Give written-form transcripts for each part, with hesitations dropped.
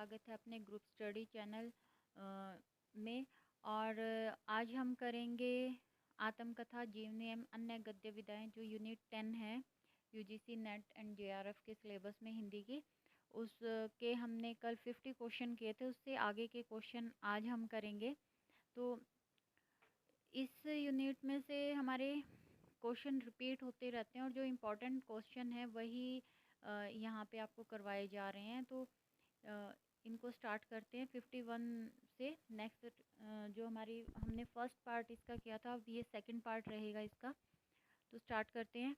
स्वागत है अपने ग्रुप स्टडी चैनल में। और आज हम करेंगे आत्मकथा, जीवनी एवं अन्य गद्य विधाएं जो यूनिट 10 है यूजीसी नेट एंड जेआरएफ के सिलेबस में हिंदी की। उसके हमने कल 50 क्वेश्चन किए थे, उससे आगे के क्वेश्चन आज हम करेंगे। तो इस यूनिट में से हमारे क्वेश्चन रिपीट होते रहते हैं और जो इम्पोर्टेंट क्वेश्चन है वही यहाँ पे आपको करवाए जा रहे हैं। तो इनको स्टार्ट करते हैं 51 से। नेक्स्ट जो हमारी हमने फर्स्ट पार्ट इसका किया था, अब ये सेकंड पार्ट रहेगा इसका। तो स्टार्ट करते हैं।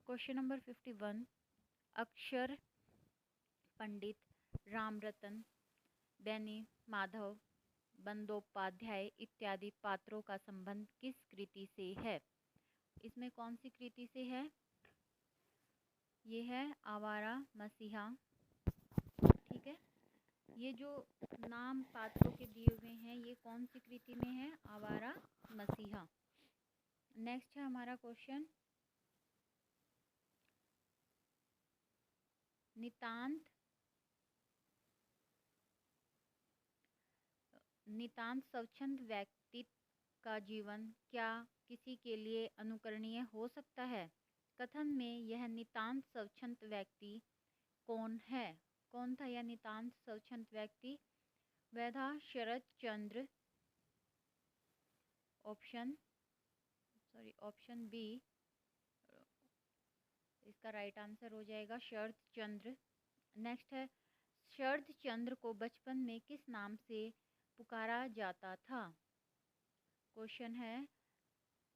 क्वेश्चन नंबर 51, अक्षर, पंडित, रामरतन, बैनी, माधव, बंदोपाध्याय इत्यादि पात्रों का संबंध किस कृति से है? इसमें कौन सी कृति से है? ये है आवारा मसीहा। ठीक है, ये जो नाम पात्रों के दिए हुए हैं ये कौन सी कृति में है? आवारा मसीहा। नेक्स्ट है हमारा क्वेश्चन, नितांत स्वच्छंद व्यक्ति का जीवन क्या किसी के लिए अनुकरणीय हो सकता है? कथन में यह नितांत स्वच्छंद व्यक्ति कौन है? कौन था यह नितांत स्वच्छंद व्यक्ति? वह था शरद चंद्र। ऑप्शन बी इसका राइट आंसर हो जाएगा, शरद चंद्र। नेक्स्ट है, शरद चंद्र को बचपन में किस नाम से पुकारा जाता था? क्वेश्चन है,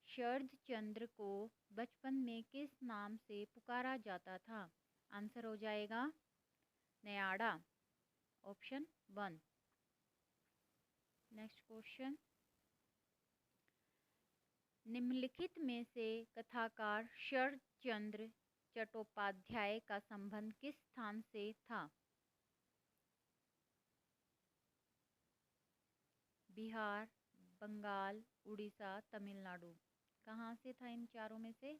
शरद चंद्र को बचपन में किस नाम से पुकारा जाता था? आंसर हो जाएगा नयाड़ा, ऑप्शन 1। नेक्स्ट क्वेश्चन, निम्नलिखित में से कथाकार शरद चंद्र चट्टोपाध्याय का संबंध किस स्थान से था? बिहार, बंगाल, उड़ीसा, तमिलनाडु। कहाँ से था इन चारों में से?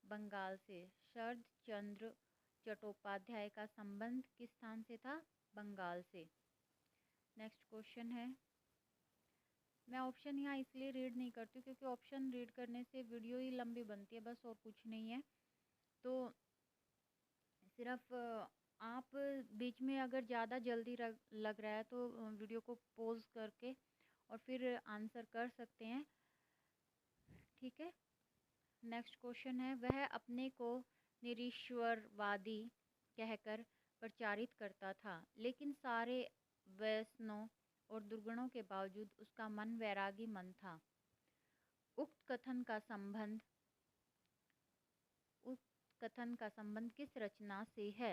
बंगाल से। शरद चंद्र चट्टोपाध्याय का संबंध किस स्थान से था? बंगाल से। नेक्स्ट क्वेश्चन है, मैं ऑप्शन यहाँ इसलिए रीड नहीं करती हूँ क्योंकि ऑप्शन रीड करने से वीडियो ही लंबी बनती है, बस और कुछ नहीं है। तो सिर्फ आप बीच में अगर ज़्यादा जल्दी लग रहा है तो वीडियो को पॉज करके और फिर आंसर कर सकते हैं। ठीक है, नेक्स्ट क्वेश्चन है, वह अपने को निरीश्वरवादी कहकर प्रचारित करता था, लेकिन सारे वैष्णव और दुर्गुणों के बावजूद उसका मन वैरागी मन था। उक्त कथन का संबंध किस रचना से है?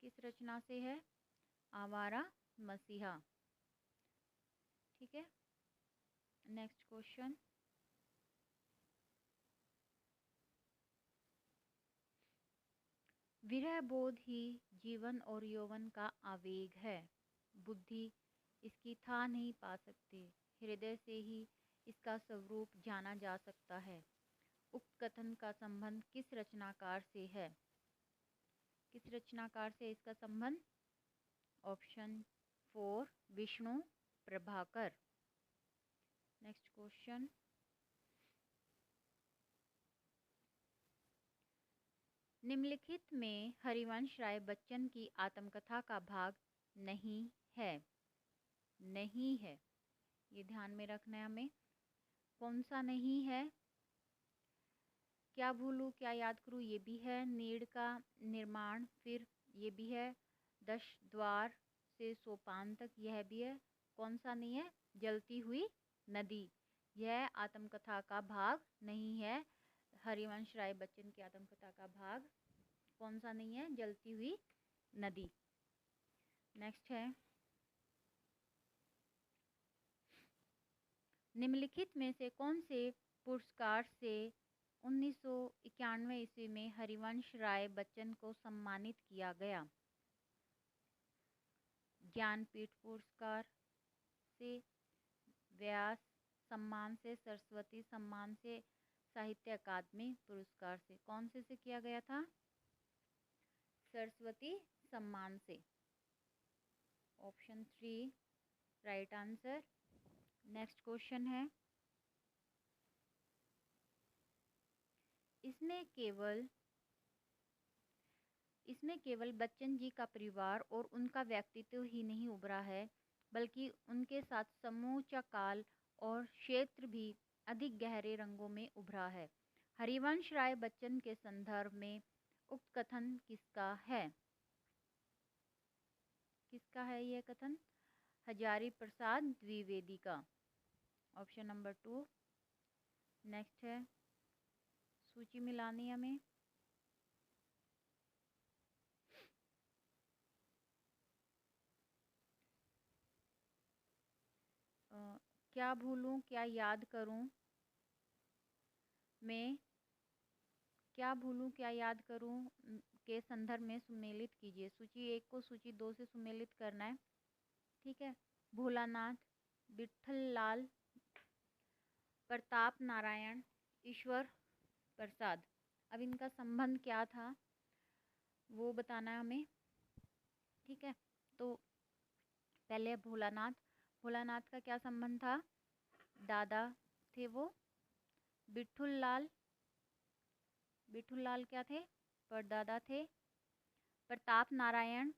किस रचना से है? आवारा मसीहा। ठीक है, नेक्स्ट क्वेश्चन, विरह बोध ही जीवन और यौवन का आवेग है, बुद्धि इसकी था नहीं पा सकती, हृदय से ही इसका स्वरूप जाना जा सकता है। उक्त कथन का संबंध किस रचनाकार से है? किस रचनाकार से इसका संबंध? Option 4 Vishnu Prabhakar. Next question, निम्नलिखित में हरिवंश राय बच्चन की आत्मकथा का भाग नहीं है। नहीं है, ये ध्यान में रखना है हमें। कौन सा नहीं है? क्या भूलूं क्या याद करूं, ये भी है। नीड़ का निर्माण, फिर ये भी है। 10 द्वार से सोपान तक, यह भी है। कौन सा नहीं है? जलती हुई नदी, यह आत्मकथा का भाग नहीं है। हरिवंश राय बच्चन की आत्मकथा का भाग कौन सा नहीं है? जलती हुई नदी। नेक्स्ट है, निम्नलिखित में से कौन से पुरस्कार से 1991 ईस्वी में हरिवंश राय बच्चन को सम्मानित किया गया? ज्ञानपीठ पुरस्कार से, व्यास सम्मान से, सरस्वती सम्मान से, साहित्य अकादमी पुरस्कार से। कौन से किया गया था? सरस्वती सम्मान से। Option 3 right answer. Next question है, इसमें केवल बच्चन जी का परिवार और उनका व्यक्तित्व ही नहीं उभरा है, बल्कि उनके साथ समूचा काल और क्षेत्र भी अधिक गहरे रंगों में उभरा है। हरिवंश राय बच्चन के संदर्भ में उक्त कथन किसका है? किसका है यह कथन? हजारी प्रसाद द्विवेदी का। Option number 2। नेक्स्ट है, सूची मिलानी हमें। क्या भूलूं क्या याद करूं में क्या भूलूं क्या याद करूं के संदर्भ में सुमेलित कीजिए। सूची 1 को सूची 2 से सुमेलित करना है, ठीक है। भोलानाथ, विठल लाल, प्रताप नारायण, ईश्वर प्रसाद। अब इनका संबंध क्या था वो बताना है हमें, ठीक है। तो पहले भोलानाथ का क्या संबंध था? दादा थे वो। विठुल लाल क्या थे? परदादा थे। प्रताप नारायण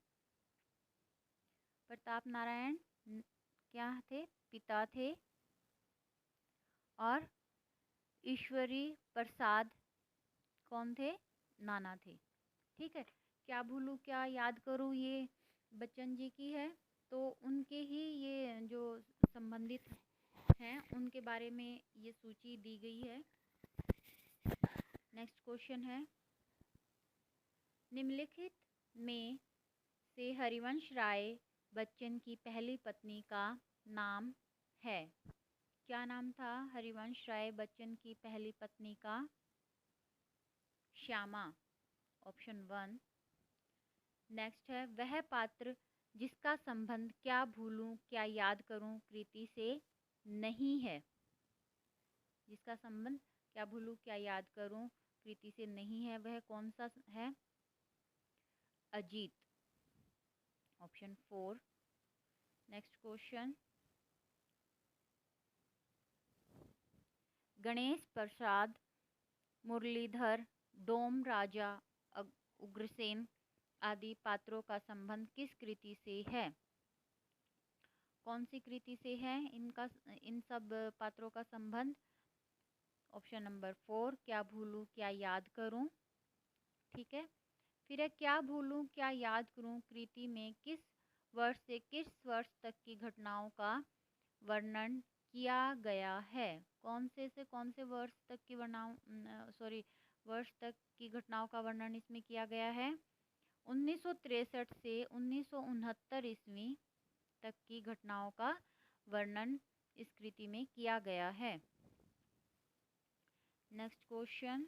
क्या थे? पिता थे। और ईश्वरी प्रसाद कौन थे? नाना थे, ठीक है। क्या भूलूं क्या याद करूं ये बच्चन जी की है, तो उनके ही ये जो संबंधित हैं उनके बारे में ये सूची दी गई है। नेक्स्ट क्वेश्चन है, निम्नलिखित में से हरिवंश राय बच्चन की पहली पत्नी का नाम है? क्या नाम था हरिवंश राय बच्चन की पहली पत्नी का? श्यामा, ऑप्शन 1। नेक्स्ट है, वह पात्र जिसका संबंध क्या भूलूं क्या याद करूं कृति से नहीं है। जिसका संबंध क्या भूलूं क्या याद करूं कृति से नहीं है, वह कौन सा है? Ajit, option 4। Next question, Ganesh Prasad, Muralidhar, Dom Raja, Ugrasen आदि पात्रों का संबंध किस कृति से है? कौन सी कृति से है इन सब पात्रों का संबंध? ऑप्शन नंबर 4 क्या भूलूं क्या याद करूं, ठीक है। फिर है, क्या भूलूं क्या याद करूं कृति में किस वर्ष से किस वर्ष तक की घटनाओं का वर्णन किया गया है? कौन से वर्ष तक की वर्ष तक की घटनाओं का वर्णन इसमें किया गया है? 1963 से 1969 ईस्वी तक की घटनाओं का वर्णन इस कृति में किया गया है। नेक्स्ट क्वेश्चन,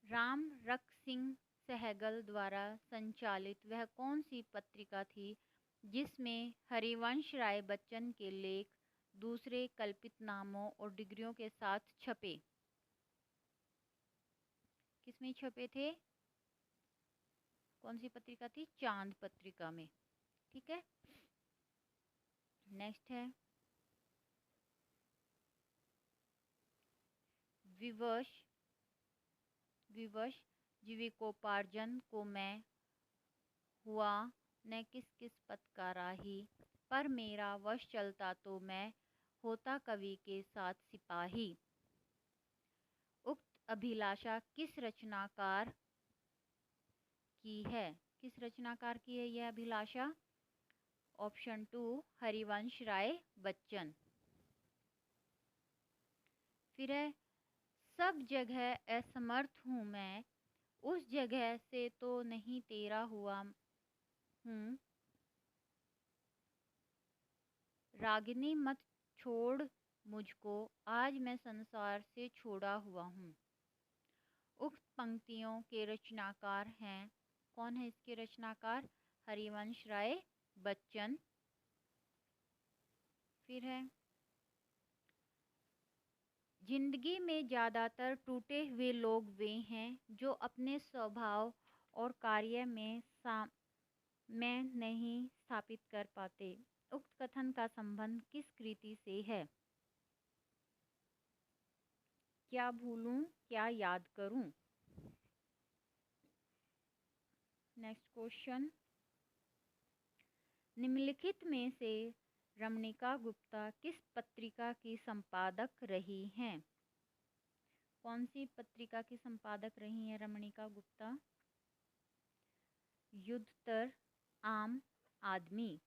राम रख सिंह सहगल द्वारा संचालित वह कौन सी पत्रिका थी जिसमें हरिवंश राय बच्चन के लेख दूसरे कल्पित नामों और डिग्रियों के साथ छपे? किसमें छपे थे? कौन सी पत्रिका थी? चांद पत्रिका में, ठीक है। नेक्स्ट है, विवश जीविकोपार्जन को मैं हुआ न किस किस पद का राही, पर मेरा वश चलता तो मैं होता कवि के साथ सिपाही। उक्त अभिलाषा किस रचनाकार की है? किस रचनाकार की है यह अभिलाषा? ऑप्शन 2 हरिवंश राय बच्चन। फिर है, सब जगह असमर्थ हूँ मैं, उस जगह से तो नहीं तेरा हुआ हूँ, रागिनी मत छोड़ मुझको, आज मैं संसार से छोड़ा हुआ हूँ। उक्त पंक्तियों के रचनाकार हैं, कौन है इसके रचनाकार? हरिवंश राय बच्चन। फिर है, जिंदगी में ज़्यादातर टूटे हुए लोग वे हैं जो अपने स्वभाव और कार्य में मैं नहीं स्थापित कर पाते। उक्त कथन का संबंध किस कृति से है? क्या भूलूं, क्या याद करूं? नेक्स्ट क्वेश्चन, निम्नलिखित में से रमणिका गुप्ता किस पत्रिका की संपादक रही हैं? कौन सी पत्रिका की संपादक रही हैं रमणिका गुप्ता? युद्धतर, आम आदमी।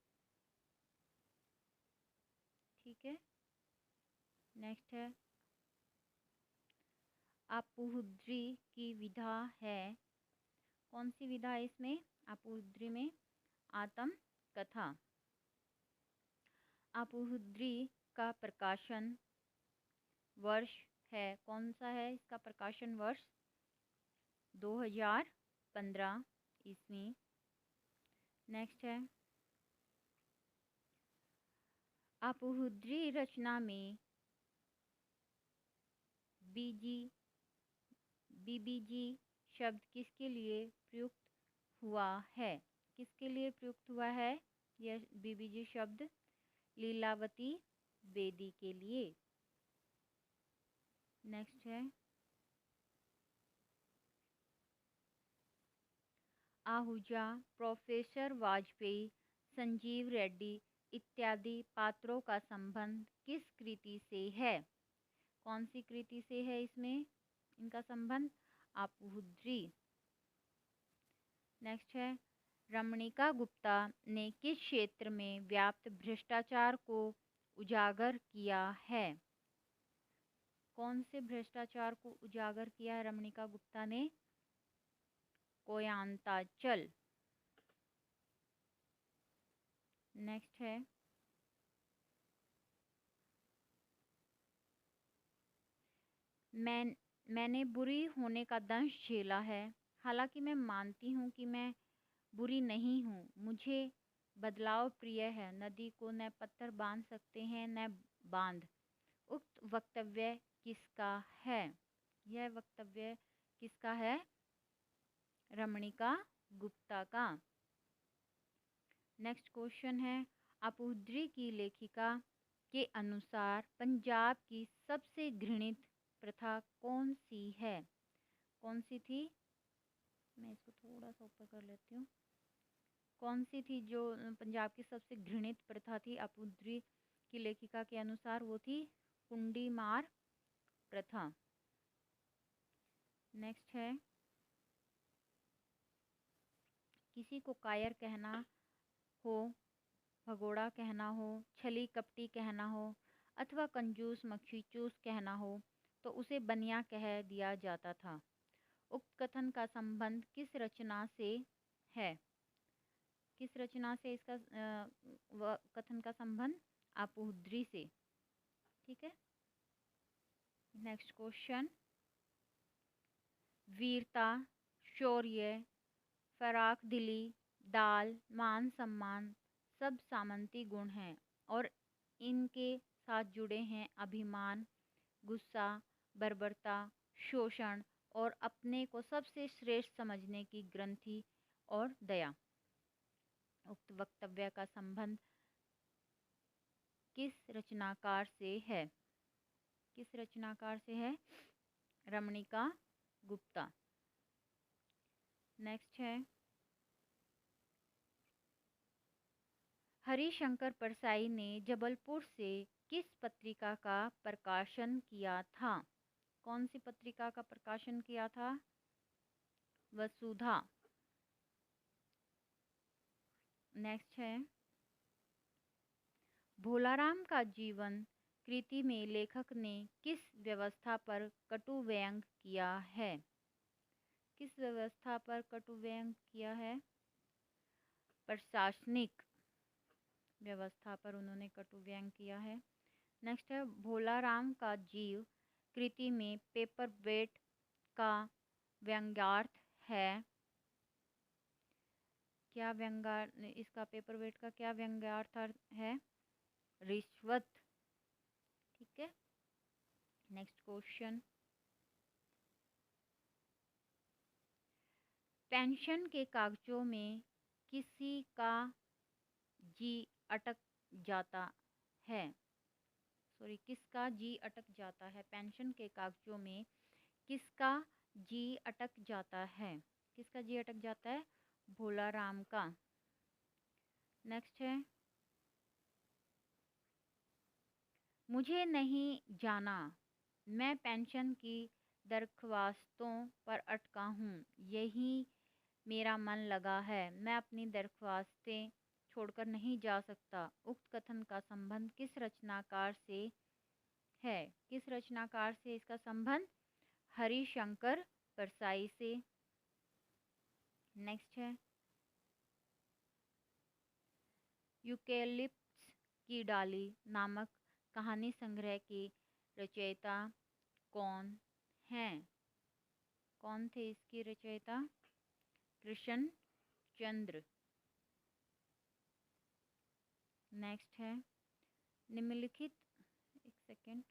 ठीक है। नेक्स्ट है, आपूद्री की विधा है। कौन सी विधा है इसमें? आपूद्री में आत्म कथा। आपूद्री का प्रकाशन वर्ष है, कौन सा है इसका प्रकाशन वर्ष? 2015 ईस्वी। नेक्स्ट है, आपूद्री रचना में बीबीजी शब्द किसके लिए प्रयुक्त हुआ है? किसके लिए प्रयुक्त हुआ है यह बीबीजी शब्द? लीलावती बेदी के लिए। नेक्स्ट है, आहूजा, प्रोफेसर वाजपेयी, संजीव रेड्डी इत्यादि पात्रों का संबंध किस कृति से है? कौन सी कृति से है इसमें इनका संबंध? आपूद्री। नेक्स्ट है, रमणिका गुप्ता ने किस क्षेत्र में व्याप्त भ्रष्टाचार को उजागर किया है? कौन से भ्रष्टाचार को उजागर किया है रमणिका गुप्ता ने? कोयांताचल। नेक्स्ट है, मैंने बुरी होने का दंश झेला है, हालांकि मैं मानती हूँ कि मैं बुरी नहीं हूँ। मुझे बदलाव प्रिय है। नदी को न पत्थर बांध सकते हैं न बांध। उक्त वक्तव्य किसका है? यह वक्तव्य किसका है? रमणिका गुप्ता का। नेक्स्ट क्वेश्चन है, आपूद्री की लेखिका के अनुसार पंजाब की सबसे घृणित प्रथा कौन सी है? कौन सी थी? मैं इसको थोड़ा सा ऊपर कर लेती हूँ। कौन सी थी जो पंजाब की सबसे घृणित प्रथा थी आपूद्री की लेखिका के अनुसार? वो थी कुंडी मार प्रथा। नेक्स्ट है, किसी को कायर कहना हो, भगोड़ा कहना हो, छली कपटी कहना हो अथवा कंजूस मक्खीचूस कहना हो तो उसे बनिया कह दिया जाता था। उक्त कथन का संबंध किस रचना से है? किस रचना से इसका कथन का संबंध? आपूद्री से। ठीक है। नेक्स्ट क्वेश्चन, वीरता, शौर्य, फराक दिली, दाल, मान सम्मान सब सामंती गुण हैं और इनके साथ जुड़े हैं अभिमान, गुस्सा, बर्बरता, शोषण और अपने को सबसे श्रेष्ठ समझने की ग्रंथि और दया। उक्त वक्तव्य का संबंध किस रचनाकार से है? किस रचनाकार से है? रमणिका गुप्ता। नेक्स्ट है, हरिशंकर परसाई ने जबलपुर से किस पत्रिका का प्रकाशन किया था? कौन सी पत्रिका का प्रकाशन किया था? वसुधा। नेक्स्ट है, भोलाराम का जीवन कृति में लेखक ने किस व्यवस्था पर कटु व्यंग किया है? किस व्यवस्था पर कटु व्यंग किया है? प्रशासनिक व्यवस्था पर उन्होंने कटु व्यंग किया है। नेक्स्ट है, भोलाराम का जीव कृति में पेपर वेट का व्यंग्यार्थ है। क्या व्यंग्यार्थ इसका पेपर वेट का क्या व्यंग्यार्थ है? रिश्वत। ठीक है। नेक्स्ट क्वेश्चन, पेंशन के कागजों में किसी का जी अटक जाता है, सॉरी किसका जी अटक जाता है, पेंशन के कागजों में किसका जी अटक जाता है, किसका जी अटक जाता है, भोला राम का। नेक्स्ट है, मुझे नहीं जाना, मैं पेंशन की दरख्वास्तों पर अटका हूँ, यही मेरा मन लगा है, मैं अपनी दरख्वास्तें छोड़कर नहीं जा सकता। उक्त कथन का संबंध किस रचनाकार से है, किस रचनाकार से इसका संबंध, हरिशंकर परसाई से। नेक्स्ट है, यूकेलिप्स की डाली नामक कहानी संग्रह के रचयिता कौन हैं, कौन थे इसके रचयिता, कृष्ण चंद्र। नेक्स्ट है, निम्नलिखित, एक सेकेंड,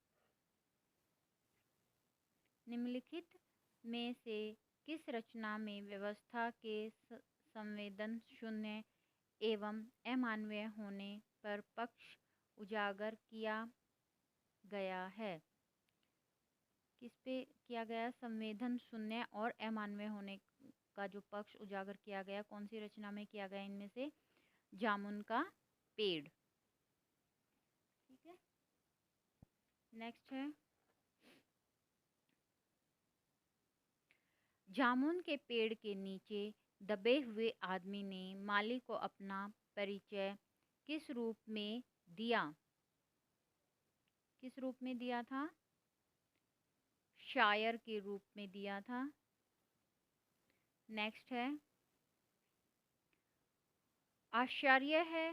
निम्नलिखित में से किस रचना में व्यवस्था के संवेदन शून्य एवं अमानवीय होने पर पक्ष उजागर किया गया है, किस पे किया गया, संवेदन शून्य और अमानवीय होने का जो पक्ष उजागर किया गया, कौन सी रचना में किया गया, इनमें से जामुन का पेड़। ठीक है, नेक्स्ट है, जामुन के पेड़ के नीचे दबे हुए आदमी ने माली को अपना परिचय किस रूप में दिया, किस रूप में दिया था, शायर के रूप में दिया था। नेक्स्ट है, आश्चर्य है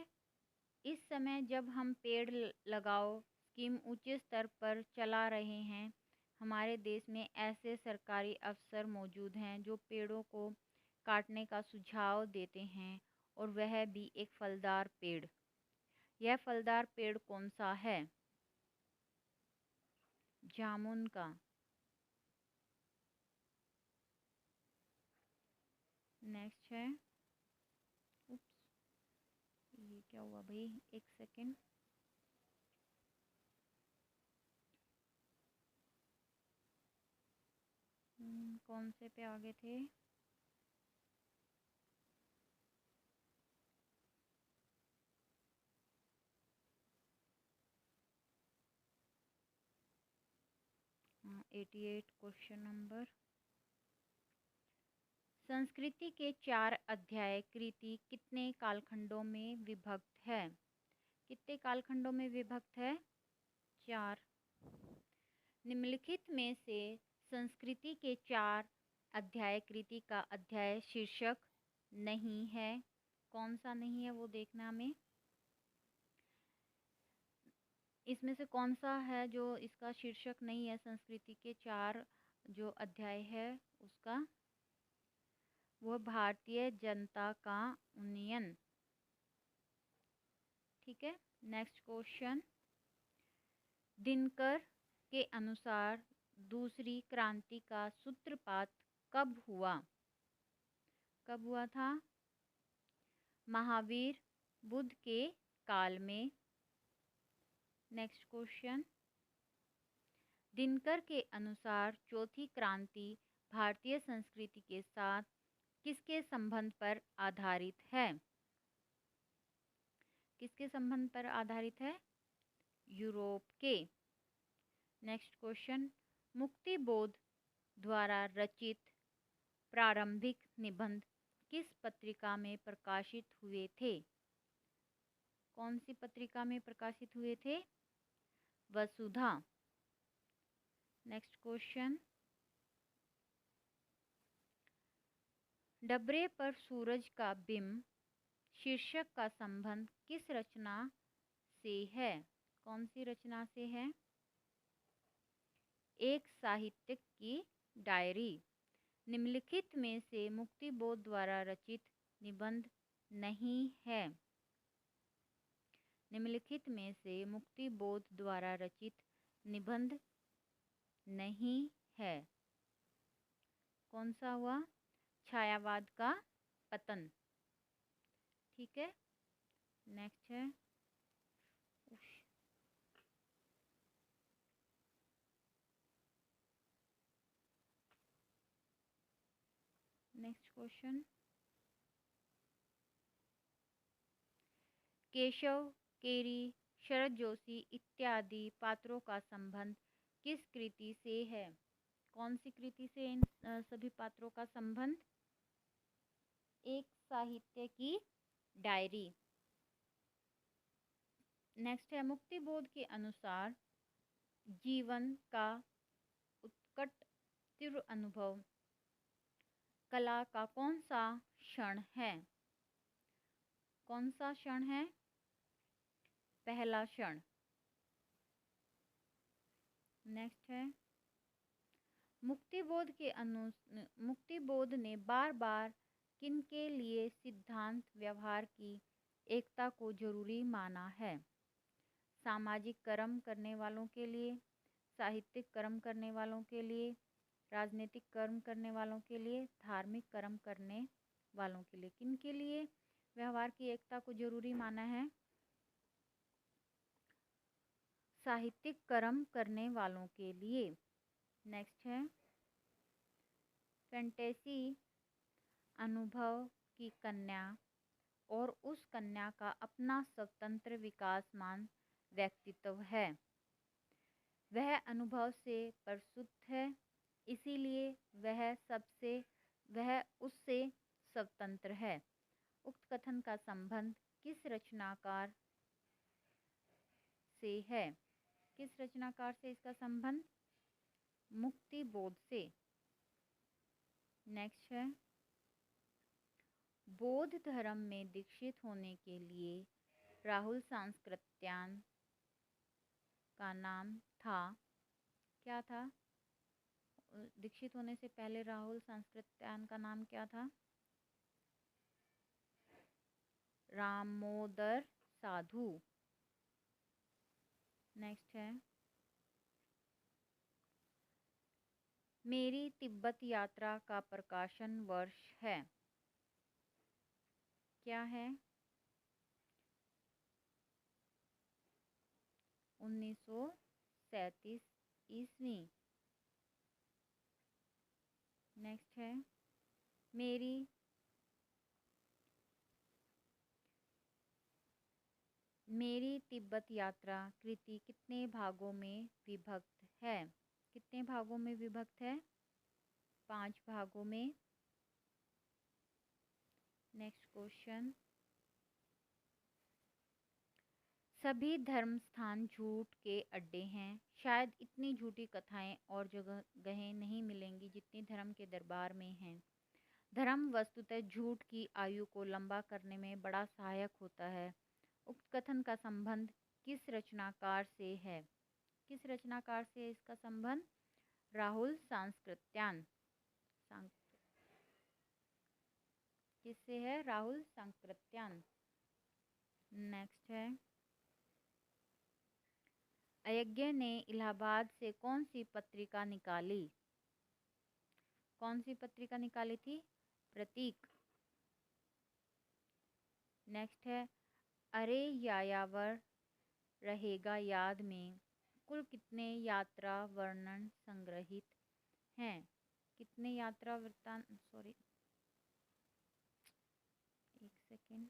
इस समय जब हम पेड़ लगाओ स्कीम ऊंचे स्तर पर चला रहे हैं, हमारे देश में ऐसे सरकारी अफसर मौजूद हैं जो पेड़ों को काटने का सुझाव देते हैं, और वह भी एक फलदार पेड़। यह फलदार पेड़ कौन सा है, जामुन का। नेक्स्ट है, उप्स, ये क्या हुआ भाई, एक सेकेंड, कौन से पे आगे थे, हाँ 88 क्वेश्चन नंबर। संस्कृति के 4 अध्याय कृति कितने कालखंडों में विभक्त है, कितने कालखंडों में विभक्त है, 4। निम्नलिखित में से संस्कृति के 4 अध्याय कृति का अध्याय शीर्षक नहीं है, कौन सा नहीं है वो देखना हमें, इसमें से कौन सा है जो इसका शीर्षक नहीं है, संस्कृति के 4 जो अध्याय है उसका, वह भारतीय जनता का उन्नयन। ठीक है, नेक्स्ट क्वेश्चन, दिनकर के अनुसार दूसरी क्रांति का सूत्रपात कब हुआ, कब हुआ था, महावीर बुद्ध के काल में। नेक्स्ट क्वेश्चन, दिनकर के अनुसार चौथी क्रांति भारतीय संस्कृति के साथ किसके संबंध पर आधारित है, किसके संबंध पर आधारित है, यूरोप के। नेक्स्ट क्वेश्चन, मुक्तिबोध द्वारा रचित प्रारंभिक निबंध किस पत्रिका में प्रकाशित हुए थे, कौन सी पत्रिका में प्रकाशित हुए थे, वसुधा। नेक्स्ट क्वेश्चन, डबरे पर सूरज का बिंब शीर्षक का संबंध किस रचना से है, कौन सी रचना से है, एक साहित्यिक की डायरी। निम्नलिखित में से मुक्तिबोध द्वारा रचित निबंध नहीं है, निम्नलिखित में से मुक्तिबोध द्वारा रचित निबंध नहीं है। कौन सा हुआ? छायावाद का पतन। ठीक है, नेक्स्ट है नेक्स्ट क्वेश्चन। केशव, केरी, शरद जोशी इत्यादि पात्रों का संबंध किस कृति से है? कौन सी कृति से इन सभी पात्रों का संबंध? एक साहित्य की डायरी। नेक्स्ट है मुक्तिबोध के अनुसार जीवन का उत्कट तीव्र अनुभव कला का कौन सा क्षण है? कौन सा क्षण है? पहला क्षण। नेक्स्ट है मुक्तिबोध ने बार बार किनके लिए सिद्धांत व्यवहार की एकता को जरूरी माना है? सामाजिक कर्म करने वालों के लिए, साहित्यिक कर्म करने वालों के लिए, राजनीतिक कर्म करने वालों के लिए, धार्मिक कर्म करने वालों के लिए। किनके लिए व्यवहार की एकता को जरूरी माना है? साहित्यिक कर्म करने वालों के लिए। नेक्स्ट है फैंटेसी अनुभव की कन्या और उस कन्या का अपना स्वतंत्र विकासमान व्यक्तित्व है। वह अनुभव से प्रसूत है, इसीलिए वह उससे स्वतंत्र है। उक्त कथन का संबंध किस रचनाकार से है? किस रचनाकार से इसका संबंध? मुक्तिबोध से। नेक्स्ट है बौद्ध धर्म में दीक्षित होने के लिए राहुल सांस्कृत्यान का नाम था, क्या था? दीक्षित होने से पहले राहुल सांस्कृत्यान का नाम क्या था? रामोदर साधु। नेक्स्ट है मेरी तिब्बत यात्रा का प्रकाशन वर्ष है, क्या है? 1937 ईस्वी। नेक्स्ट है मेरी तिब्बत यात्रा कृति कितने भागों में विभक्त है? कितने भागों में विभक्त है? 5 भागों में। नेक्स्ट क्वेश्चन सभी धर्म स्थान झूठ के अड्डे हैं। शायद इतनी झूठी कथाएं और जगहें नहीं मिलेंगी जितनी धर्म के दरबार में हैं। धर्म वस्तुतः झूठ की आयु को लंबा करने में बड़ा सहायक होता है। उक्त कथन का संबंध किस रचनाकार से है? किस रचनाकार से इसका संबंध? राहुल सांस्कृत्यान। किससे है? राहुल सांस्कृत्यान। नेक्स्ट है अयज्ञ ने इलाहाबाद से कौन सी पत्रिका निकाली? कौन सी पत्रिका निकाली थी? प्रतीक। नेक्स्ट है अरे यायावर रहेगा याद में कुल कितने यात्रा वर्णन संग्रहित हैं? कितने यात्रा वृत्तांत, सॉरी एक सेकेंड,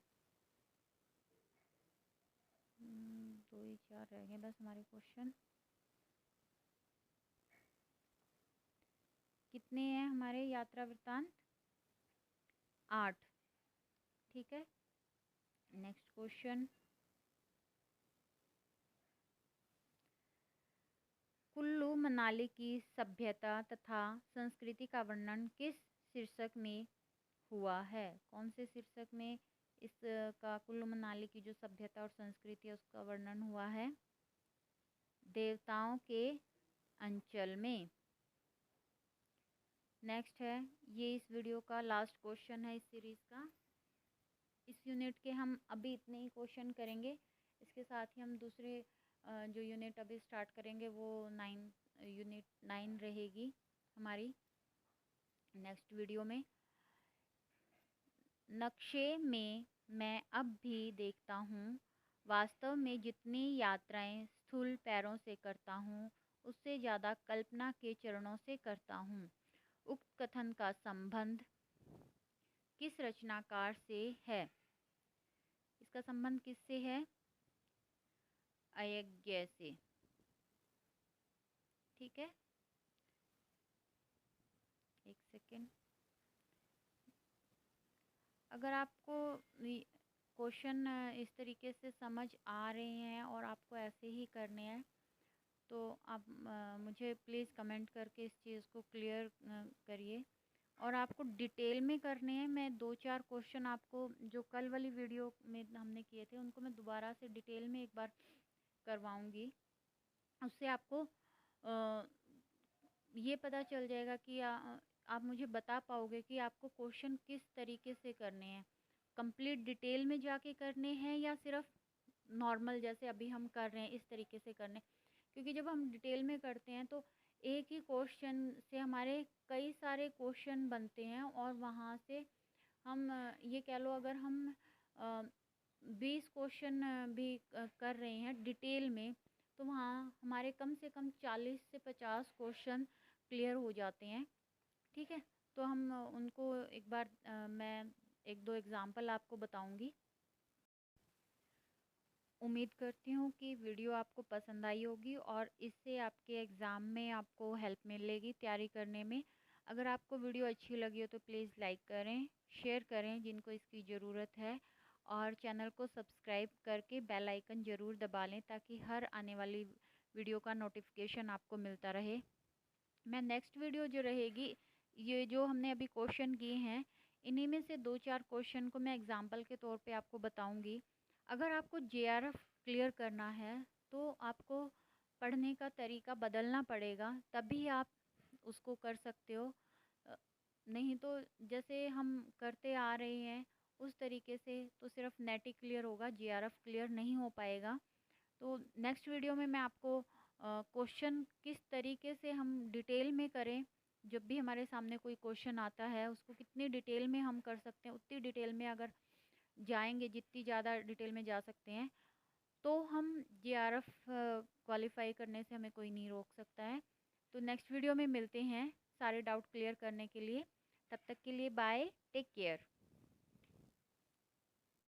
2 ही 4 रह गए बस हमारे क्वेश्चन। कितने हैं हमारे यात्रा वृत्तांत? 8। ठीक है, नेक्स्ट क्वेश्चन कुल्लू मनाली की सभ्यता तथा संस्कृति का वर्णन किस शीर्षक में हुआ है? कौन से शीर्षक में इसका कुल्लू मनाली की जो सभ्यता और संस्कृति है उसका वर्णन हुआ है? देवताओं के अंचल में। नेक्स्ट है ये इस वीडियो का लास्ट क्वेश्चन है इस सीरीज का। इस यूनिट के हम अभी इतने ही क्वेश्चन करेंगे। इसके साथ ही हम दूसरे जो यूनिट अभी स्टार्ट करेंगे वो यूनिट 9 रहेगी हमारी नेक्स्ट वीडियो में। नक्शे में मैं अब भी देखता हूँ, वास्तव में जितनी यात्राएं स्थूल पैरों से करता हूँ उससे ज़्यादा कल्पना के चरणों से करता हूँ। उक्त कथन का संबंध किस रचनाकार से है? इसका संबंध किससे है? अयज्ञ से। ठीक है, एक सेकेंड। अगर आपको क्वेश्चन इस तरीके से समझ आ रहे हैं और आपको ऐसे ही करने हैं तो आप मुझे प्लीज़ कमेंट करके इस चीज़ को क्लियर करिए। और आपको डिटेल में करने हैं, मैं 2-4 क्वेश्चन आपको जो कल वाली वीडियो में हमने किए थे उनको मैं दोबारा से डिटेल में एक बार करवाऊंगी। उससे आपको ये पता चल जाएगा कि आप मुझे बता पाओगे कि आपको क्वेश्चन किस तरीके से करने हैं, कंप्लीट डिटेल में जाके करने हैं या सिर्फ नॉर्मल जैसे अभी हम कर रहे हैं इस तरीके से करने। क्योंकि जब हम डिटेल में करते हैं तो एक ही क्वेश्चन से हमारे कई सारे क्वेश्चन बनते हैं और वहाँ से हम ये कह लो अगर हम 20 क्वेश्चन भी कर रहे हैं डिटेल में तो वहाँ हमारे कम से कम 40 से 50 क्वेश्चन क्लियर हो जाते हैं। ठीक है, तो हम उनको एक बार मैं 1-2 एग्जांपल आपको बताऊंगी। उम्मीद करती हूँ कि वीडियो आपको पसंद आई होगी और इससे आपके एग्ज़ाम में आपको हेल्प मिलेगी तैयारी करने में। अगर आपको वीडियो अच्छी लगी हो तो प्लीज़ लाइक करें, शेयर करें जिनको इसकी ज़रूरत है और चैनल को सब्सक्राइब करके बेल आइकन ज़रूर दबा लें ताकि हर आने वाली वीडियो का नोटिफिकेशन आपको मिलता रहे। मैं नेक्स्ट वीडियो जो रहेगी, ये जो हमने अभी क्वेश्चन किए हैं इन्हीं में से 2-4 क्वेश्चन को मैं एग्जांपल के तौर पे आपको बताऊंगी। अगर आपको जेआरएफ क्लियर करना है तो आपको पढ़ने का तरीका बदलना पड़ेगा, तभी आप उसको कर सकते हो। नहीं तो जैसे हम करते आ रहे हैं उस तरीके से तो सिर्फ नेट ही क्लियर होगा, जेआरएफ क्लियर नहीं हो पाएगा। तो नेक्स्ट वीडियो में मैं आपको क्वेश्चन किस तरीके से हम डिटेल में करें, जब भी हमारे सामने कोई क्वेश्चन आता है उसको कितनी डिटेल में हम कर सकते हैं, उतनी डिटेल में अगर जाएंगे, जितनी ज़्यादा डिटेल में जा सकते हैं तो हम जेआरएफ क्वालिफाई करने से हमें कोई नहीं रोक सकता है। तो नेक्स्ट वीडियो में मिलते हैं सारे डाउट क्लियर करने के लिए। तब तक के लिए बाय, टेक केयर।